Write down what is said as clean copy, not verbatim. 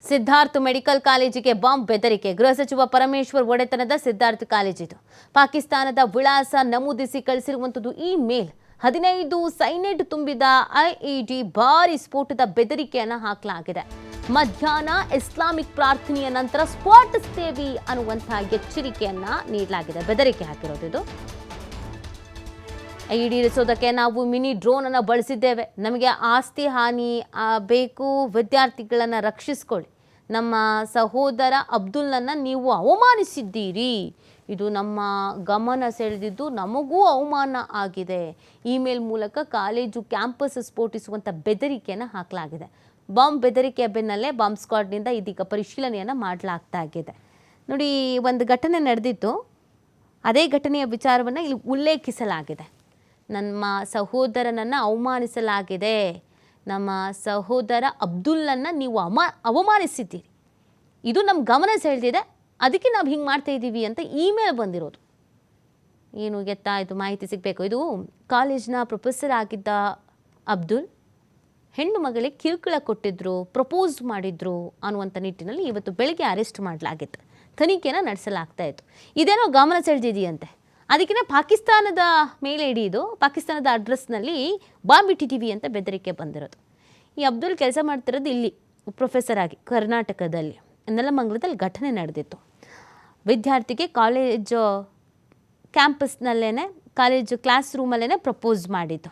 Siddhartha medical ಕಾಲೇಜಿಗೆ bomb ಬೆದರಿಕೆ. ಗೃಹ ಸಚಿವ ಪರಮೇಶ್ವರ್ ಒಡೆತನದ ಸಿದ್ಧಾರ್ಥ ಕಾಲೇಜಿದು. ಪಾಕಿಸ್ತಾನದ ವಿಳಾಸ ನಮೂದಿಸಿ ಕಳಿಸಿರುವಂಥದ್ದು ಈ ಮೇಲ್. 15 ಸೈನೈಡ್ ತುಂಬಿದ ಐಇಡಿ ಭಾರಿ ಸ್ಫೋಟದ ಬೆದರಿಕೆಯನ್ನು ಹಾಕಲಾಗಿದೆ. ಮಧ್ಯಾಹ್ನ ಇಸ್ಲಾಮಿಕ್ ಪ್ರಾರ್ಥನೆಯ ನಂತರ ಸ್ಫೋಟಿಸುತ್ತೇವೆ ಅನ್ನುವಂತಹ ಎಚ್ಚರಿಕೆಯನ್ನ ನೀಡಲಾಗಿದೆ. ಬೆದರಿಕೆ ಹಾಕಿರೋದು ಇದು. ಐಇಡಿ ಇರಿಸೋದಕ್ಕೆ ನಾವು ಮಿನಿ ಡ್ರೋನ್ ಅನ್ನು ಬಳಸಿದ್ದೇವೆ. ನಮಗೆ ಆಸ್ತಿ ಹಾನಿ ಬೇಕು, ವಿದ್ಯಾರ್ಥಿಗಳನ್ನು ರಕ್ಷಿಸಿಕೊಳ್ಳಿ. ನಮ್ಮ ಸಹೋದರ ಅಬ್ದುಲ್ನನ್ನು ನೀವು ಅವಮಾನಿಸಿದ್ದೀರಿ. ಇದು ನಮ್ಮ ಗಮನ ಸೆಳೆದಿದ್ದು ನಮಗೂ ಅವಮಾನ ಆಗಿದೆ. ಇಮೇಲ್ ಮೂಲಕ ಕಾಲೇಜು ಕ್ಯಾಂಪಸ್ ಸ್ಫೋಟಿಸುವಂಥ ಬೆದರಿಕೆಯನ್ನು ಹಾಕಲಾಗಿದೆ. ಬಾಂಬ್ ಬೆದರಿಕೆಯ ಬೆನ್ನಲ್ಲೇ ಬಾಂಬ್ ಸ್ಕ್ವಾಡ್ನಿಂದ ಇದೀಗ ಪರಿಶೀಲನೆಯನ್ನು ಮಾಡಲಾಗ್ತಾ ಆಗಿದೆ. ನೋಡಿ, ಒಂದು ಘಟನೆ ನಡೆದಿತ್ತು. ಅದೇ ಘಟನೆಯ ವಿಚಾರವನ್ನು ಇಲ್ಲಿ ಉಲ್ಲೇಖಿಸಲಾಗಿದೆ. ನಮ್ಮ ಸಹೋದರನನ್ನು ಅವಮಾನಿಸಲಾಗಿದೆ, ನಮ್ಮ ಸಹೋದರ ಅಬ್ದುಲ್ಲನ್ನು ನೀವು ಅವಮಾನಿಸಿದ್ದೀರಿ, ಇದು ನಮ್ಮ ಗಮನ ಸೆಳೆದಿದೆ, ಅದಕ್ಕೆ ನಾವು ಹಿಂಗೆ ಮಾಡ್ತಾ ಇದ್ದೀವಿ ಅಂತ ಇಮೇಲ್ ಬಂದಿರೋದು. ಏನು ಎತ್ತಾ ಇದು ಮಾಹಿತಿ ಸಿಗಬೇಕು. ಇದು ಕಾಲೇಜ್ನ ಪ್ರೊಫೆಸರ್ ಆಗಿದ್ದ ಅಬ್ದುಲ್ ಹೆಣ್ಣು ಮಗಳಿಗೆ ಕಿರುಕುಳ ಕೊಟ್ಟಿದ್ರು, ಪ್ರಪೋಸ್ ಮಾಡಿದ್ರು ಅನ್ನುವಂಥ ನಿಟ್ಟಿನಲ್ಲಿ ಇವತ್ತು ಬೆಳಗ್ಗೆ ಅರೆಸ್ಟ್ ಮಾಡಲಾಗಿತ್ತು. ತನಿಖೆನ ನಡೆಸಲಾಗ್ತಾ ಇತ್ತು. ಇದೇನೋ ಗಮನ ಸೆಳೆದಿದೆಯಂತೆ. ಅದಕ್ಕೆ ಪಾಕಿಸ್ತಾನದ ಮೇಲೆ ಹಿಡಿದು ಪಾಕಿಸ್ತಾನದ ಅಡ್ರೆಸ್ನಲ್ಲಿ ಬಾಂಬ್ ಇಟ್ಟಿದ್ದೀವಿ ಅಂತ ಬೆದರಿಕೆ ಬಂದಿರೋದು. ಈ ಅಬ್ದುಲ್ ಕೆಲಸ ಮಾಡ್ತಿರೋದು ಇಲ್ಲಿ ಪ್ರೊಫೆಸರ್ ಆಗಿ ಕರ್ನಾಟಕದಲ್ಲಿ. ನೆಲಮಂಗಲದಲ್ಲಿ ಘಟನೆ ನಡೆದಿತ್ತು. ವಿದ್ಯಾರ್ಥಿಗೆ ಕಾಲೇಜು ಕ್ಯಾಂಪಸ್ನಲ್ಲೇ, ಕಾಲೇಜು ಕ್ಲಾಸ್ ರೂಮಲ್ಲೇ ಪ್ರಪೋಸ್ ಮಾಡಿದ್ದು.